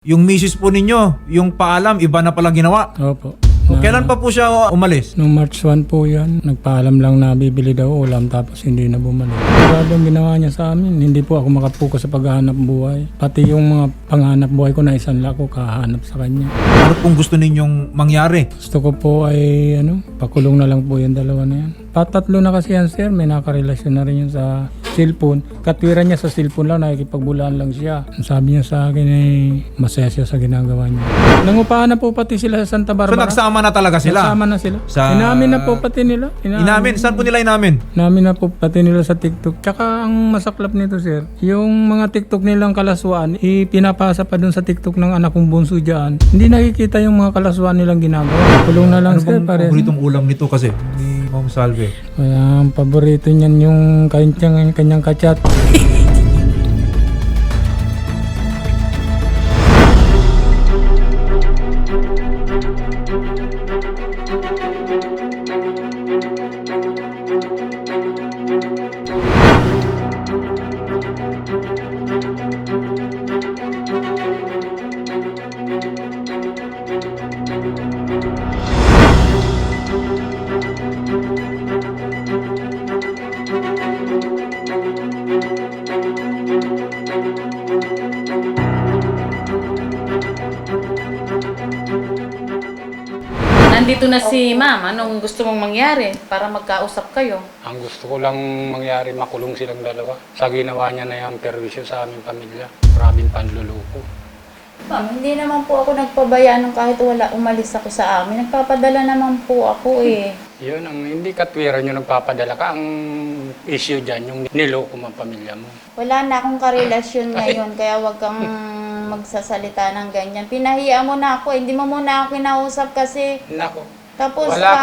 Yung misis po ninyo, yung paalam, iba na pala ginawa. Opo. Kailan pa po siya umalis? Nung March 1 po yan, nagpaalam lang na bibili daw ulam tapos hindi na bumalik. Grabe ang ginawa niya sa amin. Hindi po ako makapokus sa paghahanap buhay. Pati yung mga panghanap buhay ko na isanla ko kahanap sa kanya. Ano pong gusto ninyong mangyari? Gusto ko po ay pakulong na lang po yung dalawa na yan. Patatlo na kasi yan sir, may nakarelasyon na rin yun sa cellphone. Katwiran niya sa cellphone lang, nakikipagbulaan lang siya. Ang sabi niya sa akin ay masaya siya sa ginagawa niya. Nangupahan na po pati sila sa Santa So Barbara. nagsama na talaga sila? Nagsama na sila. Sa- Inamin na po pati nila. Inamin? Saan po nila inamin? Namin na po pati nila sa TikTok. Tsaka ang masaklap nito sir, yung mga TikTok nilang kalaswaan, ipinapasa pa dun sa TikTok ng anak kong bunso dyan. Hindi nakikita yung mga kalaswaan nilang ginagawa. Kulong na lang Ano sir, bang pare. paboritong ulam nito kasi? Ni Ma'am Salve. Kaya ang paborito niyan yung kanyang kachat. Nandito na si ma'am. Anong gusto mong mangyari para magkausap kayo? Ang gusto ko lang mangyari, makulong silang dalawa. Sa ginawa niya na yung perwisyo sa aming pamilya. Maraming panluloko. Ma'am, hindi naman po ako nagpabayaan nung kahit wala umalis ako sa amin. Nagpapadala naman po ako eh. Yun, ang hindi katwiran yung nagpapadala ka. Ang issue dyan, yung niloko mo ang pamilya mo. Wala na akong karelasyon ngayon, kaya wag kang magsasalita ng ganyan. Pinahiya mo na ako, hindi mo muna ako kinausap kasi. Nako. Tapos Wala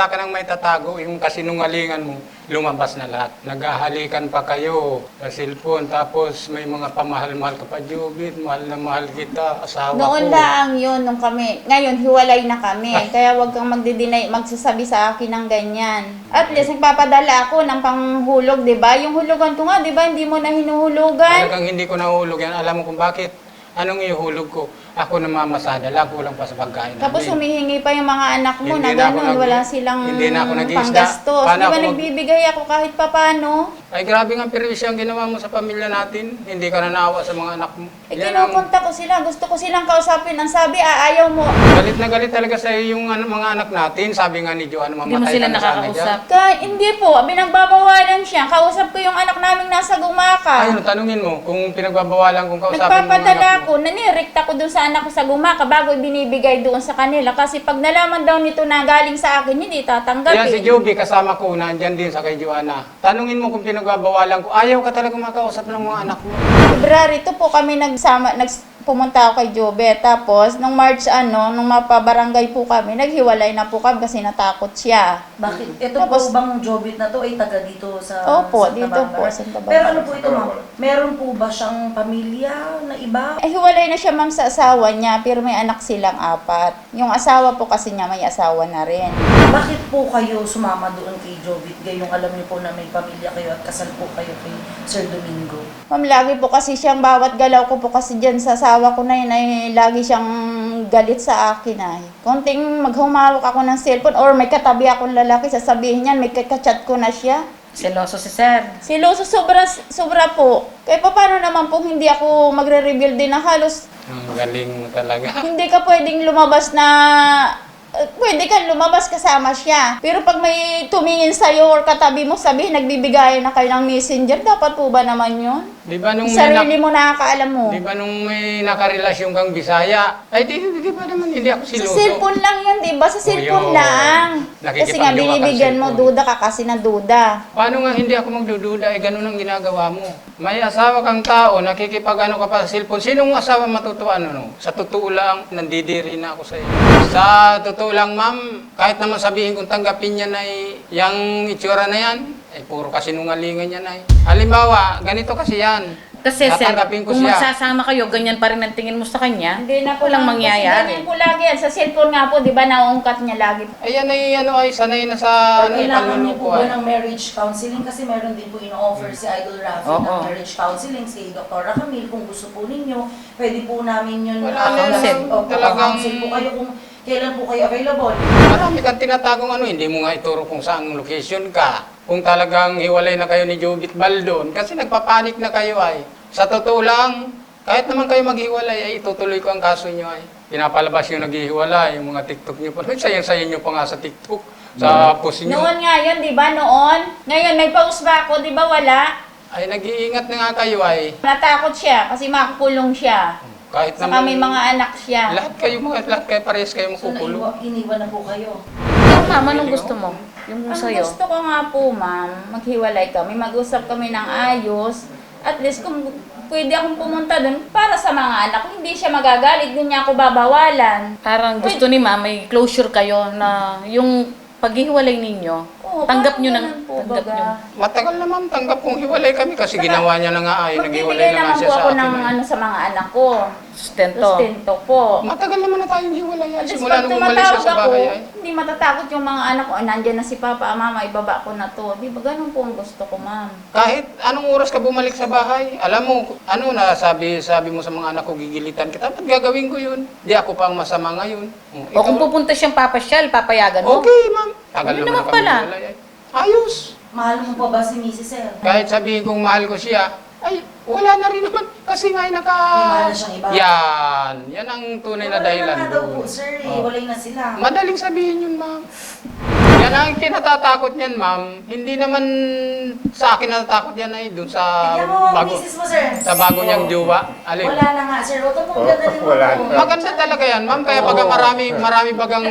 ka nang may tatago. Yung kasinungalingan mo, lumabas na lahat. Naghahalikan pa kayo sa cellphone. Tapos may mga pamahal-mahal ka pa, Jubit. Mahal na mahal kita, asawa Noon ko. lang yun, nung kami. Ngayon, hiwalay na kami. Kaya wag kang magsasabi sa akin ng ganyan. At least, nagpapadala ako ng panghulog, di ba? Yung hulugan ko nga, di ba? Hindi mo na hinuhulugan. Talagang hindi ko nahulog yan. Alam mo kung bakit? Anong ihulog ko? Ako namamasada lang, kulang pa sa pagkain Tapos namin. humihingi pa yung mga anak mo Hindi na na ako gano'n, wala silang hindi na ako nag-iisda. panggastos. Paano Di ba ako nagbibigay ako kahit papano? Ay, grabe nga perwisyo ang ginawa mo sa pamilya natin. Hindi ka nanawa sa mga anak mo. Yan ang- Kinukonta ko sila, gusto ko silang kausapin. Ang sabi, ayaw mo. Galit na galit talaga sa yung mga anak natin. Sabi nga ni Joanne, Hindi mo mamatay sila ka na sana nakakausap. dyan. Hindi po, pinagbabawalan siya. Kausap ko yung anak namin nasa Gumaka. Ayun, tanungin mo kung pinagbabawalan kung kausapin mo ang Nagpapadala anak mo. ko, nanirikta ko doon sa anak ko sa Gumaka bago binibigay doon sa kanila. Kasi pag nalaman daw nito na galing sa akin, hindi Yan si tatanggapin. Joby, kasama ko, nandyan din sa kay Joanna. Tanungin mo kung pinagbabawalan ko. Ayaw ka talaga makausap ng mga anak mo. February 2 po kami pumunta ako kay Jobe. Tapos, nung March, nung mapabarangay po kami, naghiwalay na po kami kasi natakot siya. Bakit? Ito Tapos- po bang Jobit na to ay taga dito sa Opo, Santa dito Barbara? po, Santa Barbara. Pero ano po ito ma'am? Meron po ba siyang pamilya na iba? Hiwalay na siya ma'am sa asawa niya, pero may anak silang 4. Yung asawa po kasi niya, may asawa na rin. Bakit po kayo sumama doon kay Jobit? Gayong alam niyo po na may pamilya kayo at kasal po kayo kay Sir Domingo. Ma'am, lagi po kasi siyang bawat galaw ko po kasi dyan sa asawa ko na yun ay lagi siyang galit sa akin ay. Konting maghumawak ako ng cellphone or may katabi akong lalaki, sasabihin niyan, may kakachat ko na siya. Seloso si sir. Siloso sobra po. Kaya paano naman po hindi ako magre-reveal din na halos Ang galing mo talaga. hindi ka pwedeng lumabas na pwede kang lumabas kasama siya. Pero pag may tumingin sa'yo or katabi mo, sabihin, nagbibigay na kayo ng messenger, dapat po ba naman yun? Di ba nung Sarili mo nakakaalam mo. Di ba nung may nakarelasyon kang Bisaya? Ay, di ba naman hindi ako Sa siloso. cellphone lang yan, di ba? Sa cellphone yun. lang. Kasi nga, Nakikipagjowa ka sa binibigyan mo, cellphone. duda ka kasi na duda. Paano nga hindi ako magdududa? Eh, ganun ang ginagawa mo. May asawa kang tao, nakikipag-ano ka pa sa cellphone. Sinong asawa matutuwa ano? Sa totoo lang, nandidiri na ako sa iyo. Sa totoo lang, ma'am, kahit naman sabihin kong tanggapin niya na yung itsura na yan, eh, puro kasinungalingan yan ay. Halimbawa, ganito kasi yan. Kasi sir, tatanggapin ko kung siya. magsasama kayo, ganyan pa rin ang tingin mo sa kanya, Hindi na po walang ma'am, kasi mangyayari. ganyan po lagi yan. Sa cellphone nga po, di ba, nauungkat niya lagi. Ayan ay sanay na sa Kailangan niyo po panluloko. ba ng marriage counseling? Kasi meron din po in-offer si Idol Rafi Oo. ng marriage counseling si Dr. Camille. Kung gusto po ninyo, pwede po namin yun. Wala na Counsel. talagang- counsel po kayo kung kailan po kayo available. Marami kang tinatagong hindi mo nga ituro kung saan location ka. Kung talagang hiwalay na kayo ni Jubit Baldon, kasi nagpapanik na kayo ay. Sa totoo lang, kahit naman kayo maghiwalay, ay itutuloy ko ang kaso nyo ay. Pinapalabas yung naghihiwalay, yung mga TikTok nyo pa. Sayang-sayang nyo pa nga sa TikTok, sa post nyo. Noon nga yun, di ba, noon? Ngayon, may post ba ako, di ba, wala? Ay, nag-iingat na nga kayo ay. Natakot siya kasi makakulong siya. Kahit Saka may mga anak siya. lahat kayo parehas kayo So, makukulong. iniwan na po kayo. Ikaw ma'am, anong gusto mo? Yung Ang sa'yo? gusto ko nga po, ma'am, maghiwalay kami, mag-usap kami ng ayos. At least kung pwede akong pumunta doon para sa mga anak, hindi siya magagalit, hindi niya ako babawalan. Parang gusto ni ma'am, may closure kayo na yung paghihiwalay ninyo, Oo, tanggap parang nyo ganun po, tanggap baga. nyo. Matagal na ma'am, tanggap kong hiwalay kami kasi ginawa niya na nga ay, naghiwalay Magbibigay na nga naman siya po sa ako akin. ng ay. ano sa mga anak ko. Sustento. Sustento po. Matagal naman na tayong hiwalay ay. At least Simula pag nung umalis siya tumatawag sa ako, bahay ay. hindi matatakot yung mga anak ko. Nandiyan na si Papa, Mama, ibaba ko na to. Di ba ganun po ang gusto ko, ma'am? Kahit anong oras ka bumalik sa bahay, alam mo, sabi mo sa mga anak ko, gigilitan kita, ba't gagawin ko yun? Di ako pa ang masama ngayon. O kung pupunta siyang papasyal, papayagan mo? Okay, ma'am. Tagal Yun naman naman kami pala. hiwalay ay. Ayos. Mahal mo pa ba si Mrs. Sir? Kahit sabihin kong mahal ko siya, ay, wala na rin naman. Kasi nga ay May mahal na siyang iba. Yan ang tunay na Wala dahilan na daw po, doon. sir. Oh. Walay na sila. Madaling sabihin yun, ma'am. Yan ang kinatatakot niyan, ma'am. Hindi naman sa akin natatakot yan ay doon sa Tignan mo, bago, Mrs. mo, sir. sa bago niyang jowa. Alin? Wala na nga, sir. Ito po, ganda rin mo. Maganda talaga yan, ma'am. Kaya pag marami bagang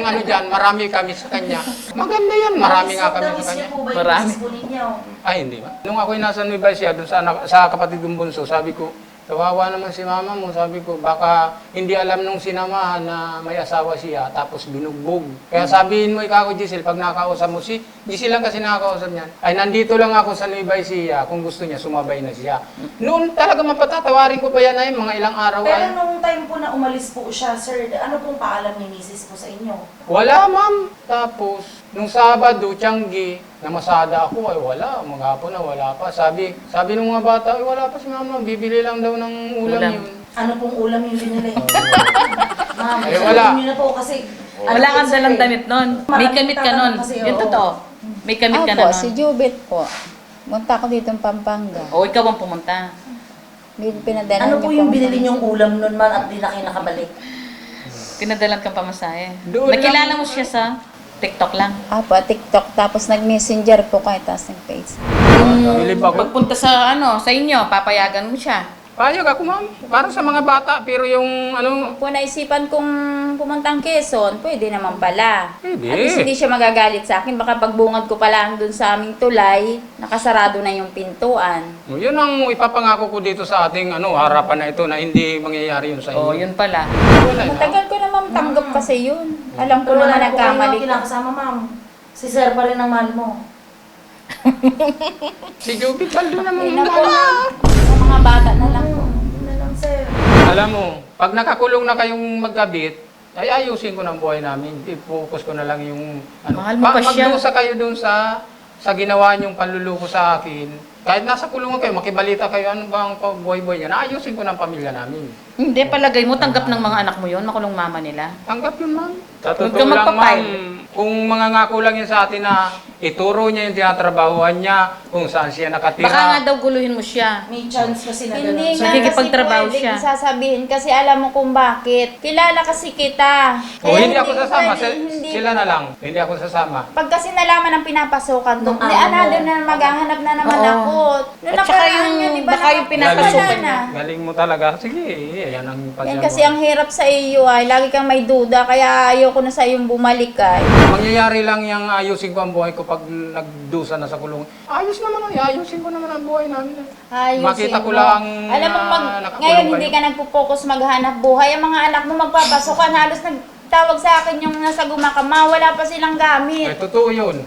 marami kami sa kanya. Maganda yan, marami nga kami sa kanya. po ba yung Marami. misis po ninyo? Ay, hindi ba? Nung ako'y nasa Nueva Ecija, doon sa kapatid kong bunso, sabi ko, kawawa naman si mama mo, sabi ko, baka hindi alam nung sinamahan na may asawa siya, tapos binugbog. Kaya sabihin mo, ikaw, Giselle, pag nakausap mo, si Giselle lang kasi nakakausap niyan, ay nandito lang ako sa Nueva Ecija, kung gusto niya, sumabay na siya. Noon talaga mapatatawarin ko pa yan ay mga ilang araw Pero ay. nung time po na umalis po siya, sir, ano pong paalam ni misis po sa inyo? Wala, ma'am. Tapos, nung Sabado, Tianggi, namasada ako, ay wala. Maghapon na, wala pa. Sabi ng mga bata, ay wala pa si mama, bibili lang daw ng ulam Ulam. yun. Ano pong ulam yung binili? Ma'am, Eh, wala. sabihin niyo na po kasi... Wala kang sir, dalang eh. damit nun. May Maraming kamit ka tatanong nun. kasi, Yun oo. totoo. May kamit ka Ako na po, si nun. Jubit po. Punta ako dito ng Pampanga. O ikaw ang pumunta. Pinadala Ano niya po yung ako binili sa- niyong ulam nun, man, at di na kayo nakabalik? Pinadalan kang pamasahe. Doon Nakilala lang- mo siya sa TikTok lang. Apo, TikTok. Tapos nag-messenger po kayo, tapos nag-face. Bilib ako. Pagpunta sa sa inyo, papayagan mo siya. Payag ako, ma'am. Para sa mga bata, pero yung Kung naisipan kong pumuntang Quezon, pwede naman pala. Pwede. At least hindi siya magagalit sa akin. Baka pagbungad ko pa lang dun sa aming tulay, nakasarado na yung pintuan. yun ang ipapangako ko dito sa ating harapan na ito na hindi mangyayari yun sa inyo. O, yun pala. Wala na. Matagal ko naman tanggap kasi yun. Alam ko Pero wala naman na po kayo nagkamali ko. kinakasama, ma'am. Si sir pa rin ang mahal mo. Si Jubit, baldo naman Ay, yung naku, mahal. sa mga bata na lang po. Yun na lang, sir. Alam mo, pag nakakulong na kayong magkabit, ay ayusin ko ng buhay namin. I-focus ko na lang yung Mahal mo pa siya. Magdusa kayo dun sa ginawa niyong panluloko sa akin. Kahit nasa kulungan kayo, makibalita kayo, ano ba ang buhay-buhay niya, naayusin ko ng pamilya namin. Hindi, palagay mo, tanggap ng mga anak mo yun, makulong mama nila. Tanggap yun, ma'am. Sa Huwag totoo ka lang, magpapile. ma'am, kung mangangako lang yan sa atin na ituro niya yung tinatrabahuhan niya, kung saan siya nakatira. Baka nga daw guluhin mo siya. May chance kasi na Hindi gano'n. So, nga nakikipagtrabaho kasi siya. pwede sasabihin kasi alam mo kung bakit. Kilala kasi kita. O, hindi ako ko sasama. pwede- hindi. Sila na lang. Hindi ako sasama. Pag kasi nalaman ng pinapasukan to, Nung hindi, amo mo. another na maghahanap na naman Oo. ako. Noong At saka nakaraan yung- yun, di ba, baka yung pinapasukan wala niya. na. Galing mo talaga. Sige, yan ang Yan pagyaman. kasi ang hirap sa iyo ay, lagi kang may duda, kaya ayoko na sa iyong bumalik ay. Mangyayari lang yung ayusin ko ang buhay ko pag nagdusa na sa kulungan. Ayos naman ayusin ko naman ang buhay namin. Ayusin Makita ko mo. lang Alam mo, na nakakulong ngayon hindi kayo. ka nagpo-focus maghanap buhay. Ang mga anak mo magpapasukan, halos nagtawag sa akin yung nasa gumakama, wala pa silang Ay, gamit. totoo yun.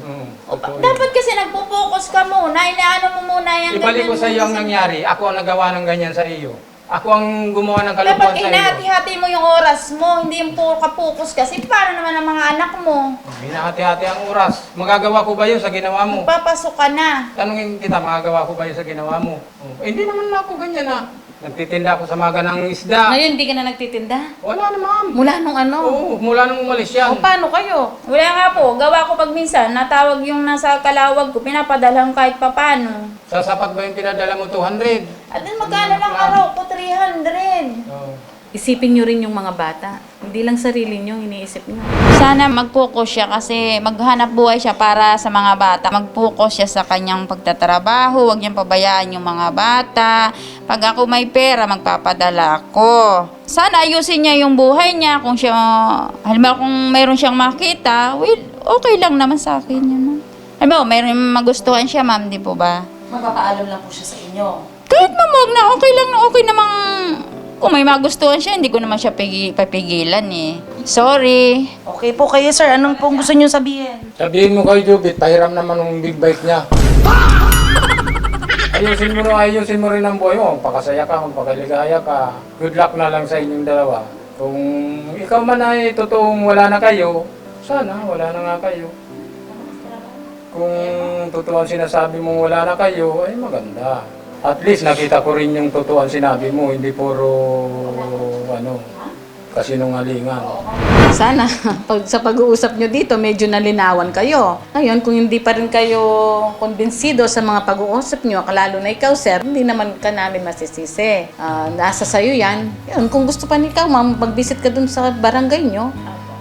Dapat kasi nagpo-focus ka muna, inaano mo muna yung Ibalik ko ganyan sa iyo ang mo. nangyari. Ako ang nagawa ng ganyan sa iyo. Ako ang gumawa ng Dapat kalokohan sa iyo. inahati-hati mo yung oras mo, hindi yung puro ka focus kasi paano naman ang mga anak mo? Hinahati-hati ang oras. Magagawa ko ba yun sa ginawa mo? Papasok ka na. Tanungin kita, magagawa ko ba yun sa ginawa mo? Hindi naman ako ganyan na. Nagtitinda ako sa maga ng isda. Ngayon, hindi ka na nagtitinda? Wala na, ma'am. Mula nung ano? Oo, mula nung umalis yan. O, paano kayo? Wala nga po, gawa ko pag minsan, natawag yung nasa Kalawag ko, pinapadalhan kahit papano. Sasapat ba yung pinadala mo 200? At then magkano lang araw ko? 300. Oo. Isipin nyo rin yung mga bata. Hindi lang sarili nyo, iniisip nyo. Sana mag-focus siya kasi maghanap buhay siya para sa mga bata. Mag-focus siya sa kanyang pagtatrabaho, huwag niyang pabayaan yung mga bata. Pag ako may pera, magpapadala ako. Sana ayusin niya yung buhay niya. Kung siya, halimbawa kung mayroon siyang makita, well, okay lang naman sa akin yun. Ma'am. Halimbawa, mayroon magustuhan siya, ma'am, di po ba? Magpapaalam lang po siya sa inyo. Kahit mamag na, okay lang na, okay namang kung may magustuhan siya, hindi ko naman siya papigilan eh. Sorry. Okay po kayo, sir. Anong pong gusto niyo sabihin? Sabihin mo kay Jubit, pahiram naman ng big bike niya. Ayusin mo rin ang buhay mo. Pakasaya ka, magpakaligaya ka. Good luck na lang sa inyong dalawa. Kung ikaw man ay totoong wala na kayo, sana wala na nga kayo. Kung totoo ang sinasabi mong wala na kayo, ay maganda. At least nakita ko rin yung totoo ang sinabi mo, hindi puro kasinungalingan. Sana, sa pag-uusap nyo dito, medyo nalinawan kayo. Ngayon, kung hindi pa rin kayo konbensido sa mga pag-uusap nyo, lalo na ikaw, sir, hindi naman ka namin masisisi. Nasa sayo yan. Yun, kung gusto pa ni ikaw, ma'am, mag-visit ka dun sa barangay nyo,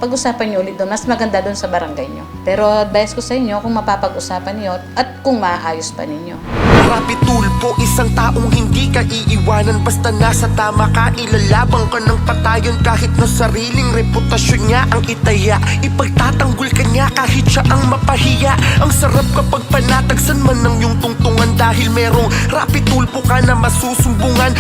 pag-usapan nyo ulit doon. Mas maganda doon sa barangay nyo. Pero advice ko sa inyo kung mapapag-usapan niyo at kung maayos pa ninyo. Rapi tulpo, isang taong hindi ka iiwanan. Basta nasa tama ka, ilalabang ka ng patayon. Kahit na sariling reputasyon niya ang itaya, ipagtatanggol ka niya kahit siya ang mapahiya. Ang sarap kapag panatagsan man ng iyong tungtungan, dahil merong rapi tulpo ka na masusumbungan.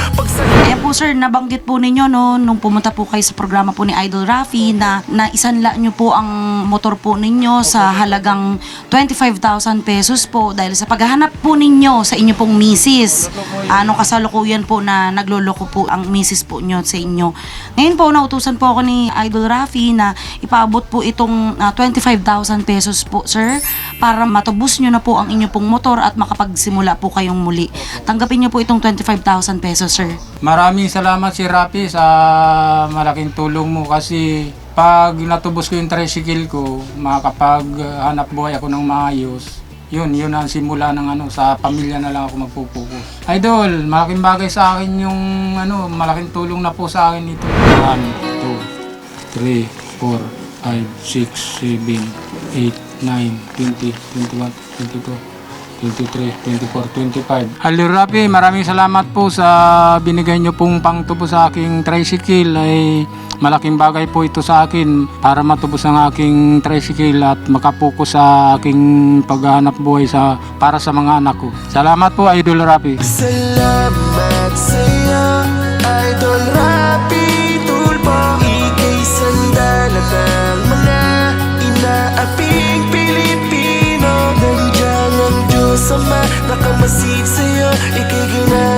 Ayan po sir, nabanggit po ninyo no, nung pumunta po kayo sa programa po ni Idol Rafi na isanla nyo po ang motor po ninyo sa halagang 25,000 pesos po dahil sa paghahanap po ninyo sa inyo pong misis. Ano kasalukuyan po na nagloloko po ang misis po nyo sa inyo. Ngayon po, nautusan po ako ni Idol Rafi na ipaabot po itong 25,000 pesos po sir para matubos nyo na po ang inyo pong motor at makapagsimula po kayong muli. Tanggapin nyo po itong 25,000 pesos sir. Maraming salamat si Rapi sa malaking tulong mo kasi pag natubos ko yung tricycle ko, makakapaghanap buhay ako ng maayos. Yun ang simula ng sa pamilya na lang ako magpupukus. Idol, malaking bagay sa akin yung malaking tulong na po sa akin ito. 1, 2, 3, 4, 5, 6, 7, 8, 9, 20, 21, 22, 23, 24, 25. Hello Rapi, maraming salamat po sa binigay nyo pong pangtubo sa aking tricycle. Ay malaking bagay po ito sa akin para matubos ang aking tricycle at makapokus sa aking paghahanap buhay para sa mga anak ko. Salamat po Idol Rapi. Salamat sa'yo, Idol Rapi tulpo. Ika'y sandalat ng mga inaaping Pilipino. Nandiyan ang Diyos Ama, nakamasid sa'yo, ika'y ginagawa.